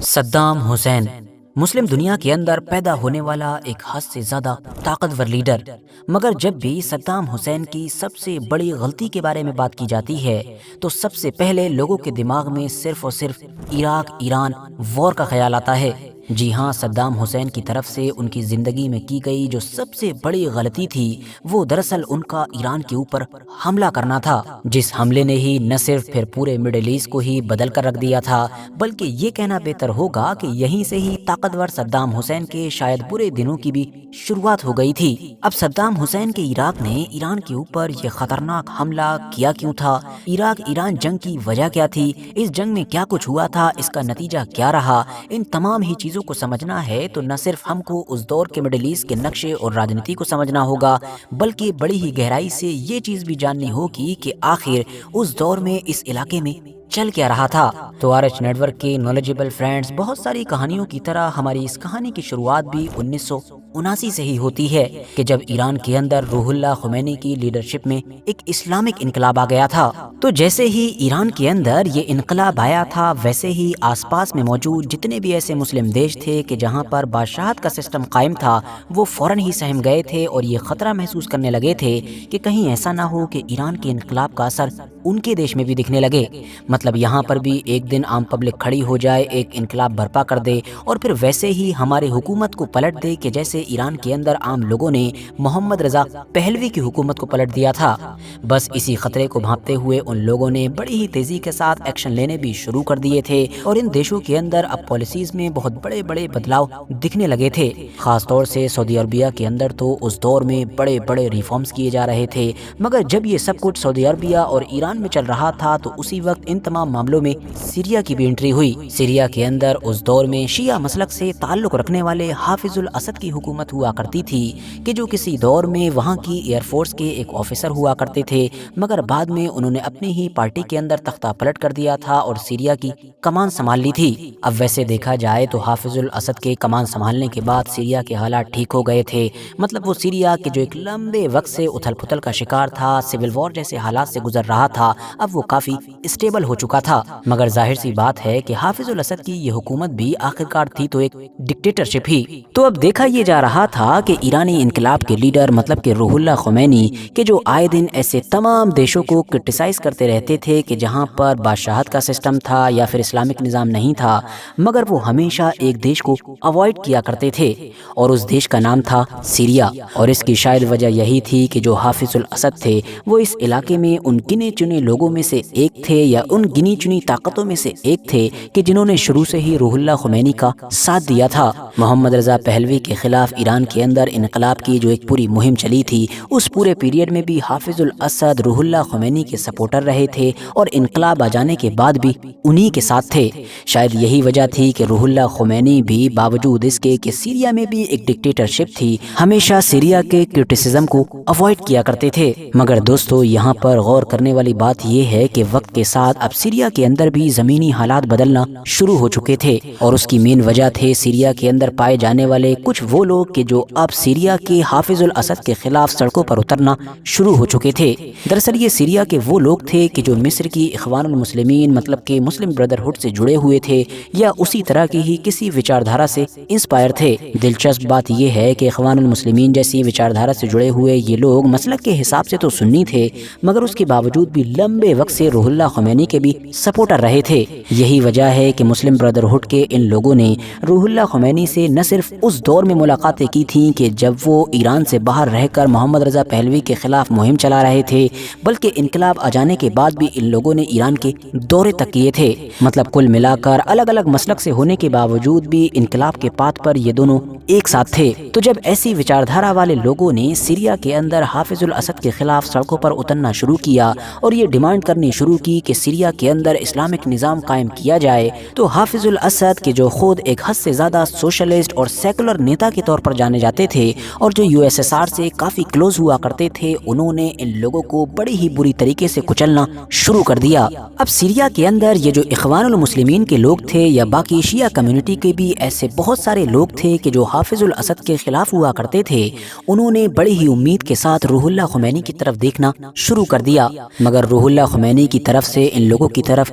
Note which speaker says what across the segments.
Speaker 1: Saddam Hussein مسلم دنیا کے اندر پیدا ہونے والا ایک حد سے زیادہ طاقتور لیڈر، مگر جب بھی صدام حسین کی سب سے بڑی غلطی کے بارے میں بات کی جاتی ہے تو سب سے پہلے لوگوں کے دماغ میں صرف اور صرف عراق ایران وار کا خیال آتا ہے۔ جی ہاں، صدام حسین کی طرف سے ان کی زندگی میں کی گئی جو سب سے بڑی غلطی تھی وہ دراصل ان کا ایران کے اوپر حملہ کرنا تھا، جس حملے نے ہی نہ صرف پھر پورے مڈل ایسٹ کو ہی بدل کر رکھ دیا تھا، بلکہ یہ کہنا بہتر ہوگا کہ یہیں سے ہی طاقتور صدام حسین کے شاید برے دنوں کی بھی شروعات ہو گئی تھی۔ اب صدام حسین کے عراق نے ایران کے اوپر یہ خطرناک حملہ کیا کیوں تھا؟ عراق ایران جنگ کی وجہ کیا تھی؟ اس جنگ میں کیا کچھ ہوا تھا؟ اس کا نتیجہ کیا رہا؟ ان تمام ہی چیزوں کو سمجھنا ہے تو نہ صرف ہم کو اس دور کے مڈل ایسٹ کے نقشے اور راجنیتی کو سمجھنا ہوگا، بلکہ بڑی ہی گہرائی سے یہ چیز بھی جاننی ہوگی کہ آخر اس دور میں اس علاقے میں چل کیا رہا تھا۔ تو آر ایچ نیٹ ورک کے نالجبل فرینڈز، بہت ساری کہانیوں کی طرح ہماری اس کہانی کی شروعات بھی 1979 سے ہی ہوتی ہے کہ جب ایران کے اندر روح اللہ خمینی کی لیڈرشپ میں ایک اسلامک انقلاب آ گیا تھا۔ تو جیسے ہی ایران کے اندر یہ انقلاب آیا تھا، ویسے ہی آس پاس میں موجود جتنے بھی ایسے مسلم دیش تھے کہ جہاں پر بادشاہت کا سسٹم قائم تھا، وہ فوراً ہی سہم گئے تھے اور یہ خطرہ محسوس کرنے لگے تھے کہ کہیں ایسا نہ ہو کہ ایران کے انقلاب کا اثر ان کے دیش میں بھی دکھنے لگے، مطلب یہاں پر بھی ایک دن عام پبلک کھڑی ہو جائے، ایک انقلاب برپا کر دے اور پھر ویسے ہی ہماری حکومت کو پلٹ دے کہ جیسے ایران کے اندر عام لوگوں نے محمد رضا پہلوی کی حکومت کو پلٹ دیا تھا۔ بس اسی خطرے کو بھانپتے ہوئے ان لوگوں نے بڑی ہی تیزی کے ساتھ ایکشن لینے بھی شروع کر دیے تھے اور ان دیشوں کے اندر اب پالیسیز میں بہت بڑے بڑے بدلاؤ دکھنے لگے تھے۔ خاص طور سے سعودی عربیہ کے اندر تو اس دور میں بڑے بڑے ریفارمز کیے جا رہے تھے، مگر جب یہ سب کچھ سعودی عربیہ اور ایران میں چل رہا تھا تو اسی وقت ان تمام معاملوں میں سیریا کی بھی انٹری ہوئی۔ سیریا کے اندر اس دور میں شیعہ مسلک سے تعلق رکھنے والے حافظ الاسد کی حکومت ہوا کرتی تھی کہ جو کسی دور میں وہاں کی ایئر فورس کے ایک آفیسر ہوا کرتے تھے، مگر بعد میں انہوں نے اپنی ہی پارٹی کے اندر تختہ پلٹ کر دیا تھا اور سیریا کی کمان سنبھال لی تھی۔ اب ویسے دیکھا جائے تو حافظ الاسد کے کمان سنبھالنے کے بعد سیریا کے حالات ٹھیک ہو گئے تھے، مطلب وہ سیریا کے جو ایک لمبے وقت سے اتھل پتھل کا شکار تھا، سول وار جیسے حالات سے گزر رہا تھا، اب وہ کافی اسٹیبل ہو چکا تھا۔ مگر ظاہر سی بات ہے کہ حافظ الاسد کی یہ حکومت بھی آخرکار تھی تو ایک ڈکٹیٹرشپ ہی۔ تو اب دیکھا یہ جا رہا تھا کہ ایرانی انقلاب کے لیڈر مطلب کہ روح اللہ خمینی کے جو آئے دن ایسے تمام دیشوں کو کرٹیسائز کرتے رہتے تھے کہ جہاں پر بادشاہت کا سسٹم تھا یا پھر اسلامک نظام نہیں تھا، مگر وہ ہمیشہ ایک دیش کو اوائڈ کیا کرتے تھے اور اس دیش کا نام تھا سیریا، اور اس کی شاید وجہ یہی تھی کہ جو حافظ الاسد تھے وہ اس علاقے میں ان گنے چنے لوگوں میں سے ایک تھے یا ان گنی چنی طاقتوں میں سے ایک تھے کہ جنہوں نے شروع سے ہی روح اللہ خمینی کا ساتھ دیا تھا۔ محمد رضا پہلوی کے خلاف ایران کے اندر انقلاب کی جو ایک پوری مہم چلی تھی، اس پورے پیریڈ میں بھی حافظ الاسد روح اللہ خمینی کے سپورٹر رہے تھے اور انقلاب آ جانے کے بعد بھی انہی کے ساتھ تھے۔ شاید یہی وجہ تھی کہ روح اللہ خمینی بھی باوجود اس کے کہ سیریا میں بھی ایک ڈکٹیٹرشپ تھی، ہمیشہ سیریا کے کرٹیسزم کو اوائڈ کیا کرتے تھے۔ مگر دوستو، یہاں پر غور کرنے والی بات یہ ہے کہ وقت کے ساتھ اب سیریا کے اندر بھی زمینی حالات بدلنا شروع ہو چکے تھے اور اس کی مین وجہ تھے سیریا کے اندر پائے جانے والے کچھ وہ لوگ کہ جو اب سیریا کے حافظ الاسد کے خلاف سڑکوں پر اترنا شروع ہو چکے تھے۔ دراصل یہ سیریا کے وہ لوگ تھے کہ جو مصر کی اخوان المسلمین مطلب کہ مسلم بردرہڈ سے جڑے ہوئے تھے یا اسی طرح کی ہی کسی وچاردھارا سے انسپائر تھے۔ دلچسپ بات یہ ہے کہ اخوان المسلمین جیسی وچاردھارا سے جڑے ہوئے یہ لوگ مسلک کے حساب سے تو سنی تھے، مگر اس کے باوجود بھی لمبے وقت سے روح اللہ خمینی کے بھی سپورٹر رہے تھے۔ یہی وجہ ہے کہ مسلم بردرہڈ کے ان لوگوں نے روح اللہ خمینی سے نہ صرف اس دور میں ملاقاتیں کی تھیں کہ جب وہ ایران سے باہر رہ کر محمد رضا پہلوی کے خلاف مہم چلا رہے تھے، بلکہ انقلاب آ جانے کے بعد بھی ان لوگوں نے ایران کے دورے تک کیے تھے۔ مطلب کل ملا کر الگ الگ مسلک سے ہونے کے باوجود بھی انقلاب کے پاتھ پر یہ دونوں ایک ساتھ تھے۔ تو جب ایسی وچاردھارا والے لوگوں نے سیریا کے اندر حافظ الاسد کے خلاف سڑکوں پر اترنا شروع کیا اور یہ ڈیمانڈ کرنی شروع کی کہ سیریا کے اندر اسلامک نظام قائم کیا جائے، تو حافظ الاسد کے جو خود ایک حد سے زیادہ سوشلسٹ اور سیکولر نیتا کے طور پر جانے جاتے تھے اور جو USSR سے کافی کلوز ہوا کرتے تھے، انہوں نے ان لوگوں کو بڑی ہی بری طریقے سے کچلنا شروع کر دیا۔ اب سیریا کے اندر یہ جو اخوان المسلمین کے لوگ تھے یا باقی شیعہ کمیونٹی کے بھی ایسے بہت سارے لوگ تھے کہ جو حافظ الاسد کے خلاف ہوا کرتے تھے، انہوں نے بڑی ہی امید کے ساتھ روح اللہ خمینی کی طرف دیکھنا شروع کر دیا، مگر روح اللہ خمینی کی طرف سے ان لوگوں کی طرف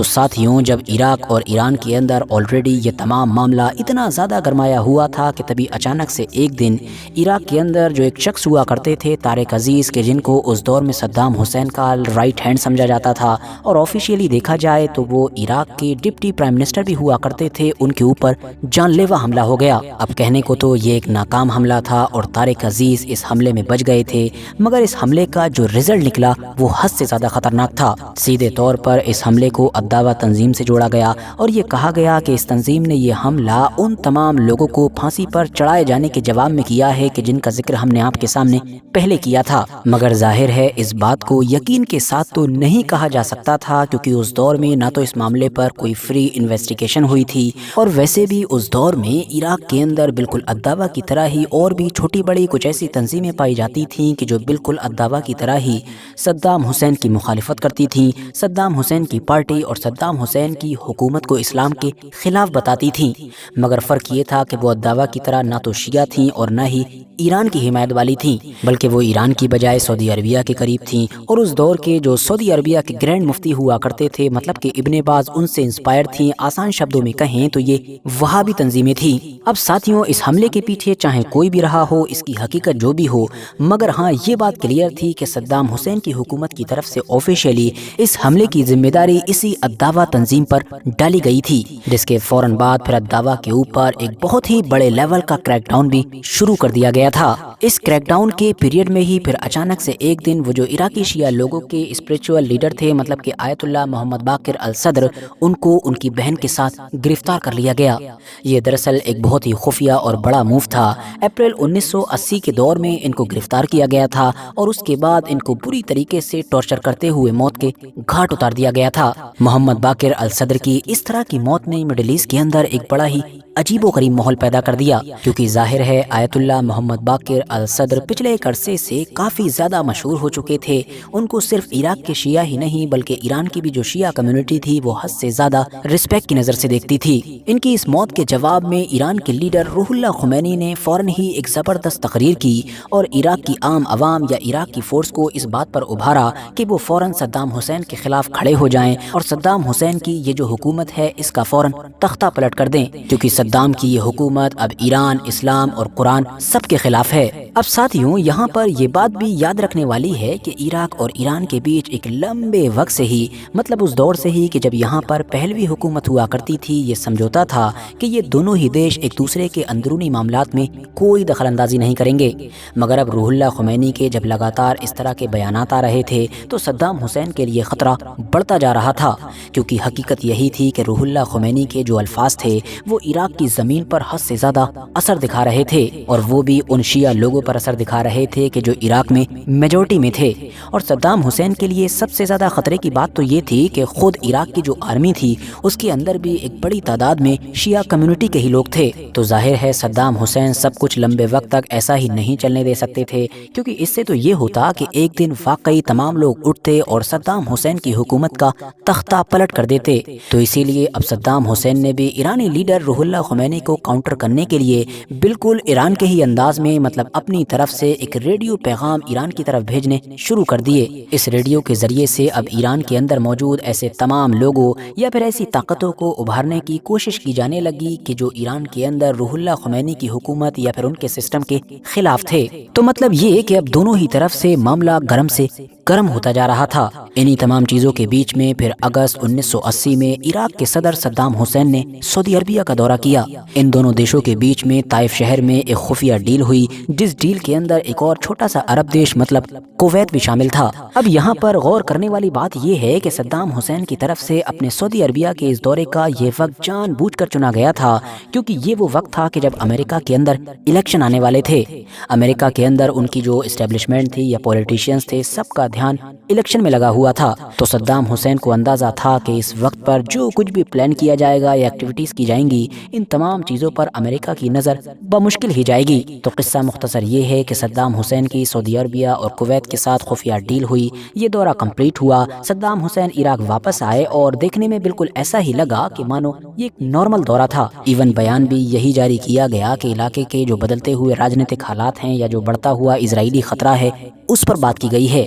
Speaker 1: تو ساتھیوں، جب عراق اور ایران کے اندر آلریڈی یہ تمام معاملہ اتنا زیادہ گرمایا ہوا تھا کہ تبھی اچانک سے ایک دن عراق کے اندر جو ایک شخص ہوا کرتے تھے طارق عزیز کے، جن کو اس دور میں صدام حسین کا رائٹ ہینڈ سمجھا جاتا تھا اور آفیشیلی دیکھا جائے تو وہ عراق کے ڈپٹی پرائم منسٹر بھی ہوا کرتے تھے، ان کے اوپر جان لیوا حملہ ہو گیا۔ اب کہنے کو تو یہ ایک ناکام حملہ تھا اور طارق عزیز اس حملے میں بچ گئے تھے، مگر اس حملے کا جو رزلٹ نکلا وہ حد سے زیادہ خطرناک تھا۔ سیدھے طور پر اس حملے کو الدعوہ تنظیم سے جوڑا گیا اور یہ کہا گیا کہ اس تنظیم نے یہ حملہ ان تمام لوگوں کو پھانسی پر چڑھائے جانے کے جواب میں کیا ہے کہ جن کا ذکر ہم نے آپ کے سامنے پہلے کیا تھا۔ مگر ظاہر ہے اس بات کو یقین کے ساتھ تو نہیں کہا جا سکتا تھا، کیونکہ اس دور میں نہ تو اس معاملے پر کوئی فری انویسٹیگیشن ہوئی تھی، اور ویسے بھی اس دور میں عراق کے اندر بالکل الدعوہ کی طرح ہی اور بھی چھوٹی بڑی کچھ ایسی تنظیمیں پائی جاتی تھیں کہ جو بالکل الدعوہ کی طرح ہی صدام حسین کی مخالفت کرتی تھیں، صدام حسین کی پارٹی اور صدام حسین کی حکومت کو اسلام کے خلاف بتاتی تھیں۔ مگر فرق یہ تھا کہ وہ الدعوہ کی طرح نہ تو شیعہ تھیں اور نہ ہی ایران کی حمایت والی تھیں، بلکہ وہ ایران کی بجائے سعودی عربیہ کے قریب تھیں، اور اس دور کے جو سعودی عربیہ کے گرینڈ مفتی ہوا کرتے تھے، مطلب کہ ابن باز، ان سے انسپائر تھیں۔ آسان شبدوں میں کہیں تو یہ وہابی تنظیمیں تھیں۔ اب ساتھیوں، اس حملے کے پیچھے چاہے کوئی بھی رہا ہو، اس کی حقیقت جو بھی ہو، مگر ہاں یہ بات کلیئر تھی کہ صدام حسین کی حکومت کی طرف سے آفیشیلی اس حملے کی ذمہ داری اسی الدعوہ تنظیم پر ڈالی گئی تھی، جس کے فوراً بعد پھر الدعوہ کے اوپر ایک بہت ہی بڑے لیول کا کریک ڈاؤن بھی شروع کر دیا گیا تھا۔ اس کریک ڈاؤن کے پیریڈ میں ہی پھر اچانک سے ایک دن وہ جو عراقی شیعہ لوگوں کے اسپریچول لیڈر تھے، مطلب کہ آیت اللہ محمد باقر الصدر، ان کو ان کی بہن کے ساتھ گرفتار کر لیا گیا۔ یہ دراصل ایک بہت ہی خفیہ اور بڑا موو تھا۔ اپریل 1980 کے دور میں ان کو گرفتار کیا گیا تھا اور اس کے بعد ان کو بری طریقے سے ٹارچر کرتے ہوئے موت کے گھاٹ اتار دیا گیا تھا۔ محمد باقر الصدر کی اس طرح کی موت نے مڈل ایسٹ کے اندر ایک بڑا ہی عجیب و غریب ماحول پیدا کر دیا، کیونکہ ظاہر ہے آیت اللہ محمد باقر الصدر پچھلے ایک عرصے سے کافی زیادہ مشہور ہو چکے تھے۔ ان کو صرف عراق کے شیعہ ہی نہیں بلکہ ایران کی بھی جو شیعہ کمیونٹی تھی وہ حد سے زیادہ رسپیکٹ کی نظر سے دیکھتی تھی۔ ان کی اس موت کے جواب میں ایران کے لیڈر روح اللہ خمینی نے فوراً ہی ایک زبردست تقریر کی اور عراق کی عام عوام یا عراق کی فورس کو اس بات پر ابھارا کہ وہ فوراً صدام حسین کے خلاف کھڑے ہو جائیں اور صدام حسین کی یہ جو حکومت ہے اس کا فوراً تختہ پلٹ کر دیں، کیونکہ صدام کی یہ حکومت اب ایران، اسلام اور قرآن سب کے خلاف ہے۔ اب ساتھیوں، یہاں پر یہ بات بھی یاد رکھنے والی ہے کہ عراق اور ایران کے بیچ ایک لمبے وقت سے ہی، مطلب اس دور سے ہی کہ جب یہاں پر پہلوی حکومت ہوا کرتی تھی، یہ سمجھوتا تھا کہ یہ دونوں ہی دیش ایک دوسرے کے اندرونی معاملات میں کوئی دخل اندازی نہیں کریں گے۔ مگر اب روح اللہ خمینی کے جب لگاتار اس طرح کے بیانات آ رہے تھے تو صدام حسین کے لیے خطرہ بڑھتا جا رہا تھا، کیونکہ حقیقت یہی تھی کہ روح اللہ خمینی کے جو الفاظ تھے وہ عراق کی زمین پر حد سے زیادہ اثر دکھا رہے تھے، اور وہ بھی ان شیعہ لوگوں پر اثر دکھا رہے تھے کہ جو عراق میں میجورٹی میں تھے۔ اور صدام حسین کے لیے سب سے زیادہ خطرے کی بات تو یہ تھی کہ خود عراق کی جو آرمی تھی اس کے اندر بھی ایک بڑی تعداد میں شیعہ کمیونٹی کے ہی لوگ تھے۔ تو ظاہر ہے صدام حسین سب کچھ لمبے وقت تک ایسا ہی نہیں چلنے دے سکتے تھے، کیونکہ اس سے تو یہ ہوتا کہ ایک دن واقعی تمام لوگ اٹھتے اور صدام حسین کی حکومت کا تختہ پلٹ کر دیتے۔ تو اسی لیے اب صدام حسین نے بھی ایرانی لیڈر روح اللہ خمینی کو کاؤنٹر کرنے کے لیے بالکل ایران کے ہی انداز میں، مطلب اپنی طرف سے ایک ریڈیو پیغام ایران کی طرف بھیجنے شروع کر دیے۔ اس ریڈیو کے ذریعے سے اب ایران کے اندر موجود ایسے تمام لوگوں یا پھر ایسی طاقتوں کو ابھارنے کی کوشش کی جانے لگی کہ جو ایران کے اندر روح اللہ خمینی کی حکومت یا پھر ان کے سسٹم کے خلاف تھے۔ تو مطلب یہ کہ اب دونوں ہی طرف سے معاملہ گرم سے گرم ہوتا جا رہا تھا۔ انہی تمام چیزوں کے بیچ میں پھر اگست 1980 میں عراق کے صدر صدام حسین نے سعودی عربیہ کا دورہ کیا۔ ان دونوں دیشوں کے بیچ میں طائف شہر میں ایک خفیہ ڈیل ہوئی، جس ڈیل کے اندر ایک اور چھوٹا سا عرب دیش مطلب کویت بھی شامل تھا۔ اب یہاں پر غور کرنے والی بات یہ ہے کہ صدام حسین کی طرف سے اپنے سعودی عربیہ کے اس دورے کا یہ وقت جان بوجھ کر چنا گیا تھا، کیونکہ یہ وہ وقت تھا کہ جب امریکہ کے اندر الیکشن آنے والے تھے۔ امریکہ کے اندر ان کی جو اسٹیبلشمنٹ تھی یا پولیٹیشینز تھے، سب کا دھیان الیکشن میں لگا ہوا تھا۔ تو صدام حسین کو اندازہ تھا کہ اس وقت پر جو کچھ بھی پلان کیا جائے گا یا ایکٹیویٹیز کی جائیں گی، ان تمام چیزوں پر امریکہ کی نظر بمشکل ہی جائے گی۔ تو قصہ مختصر یہ ہے کہ صدام حسین کی سعودی عربیہ اور کویت کے ساتھ خفیہ ڈیل ہوئی، یہ دورہ کمپلیٹ ہوا، صدام حسین عراق واپس آئے اور دیکھنے میں بالکل ایسا ہی لگا کہ مانو یہ ایک نارمل دورہ تھا۔ ایون بیان بھی یہی جاری کیا گیا کہ علاقے کے جو بدلتے ہوئے راجنیتک حالات ہیں یا جو بڑھتا ہوا اسرائیلی خطرہ ہے اس پر بات کی گئی ہے۔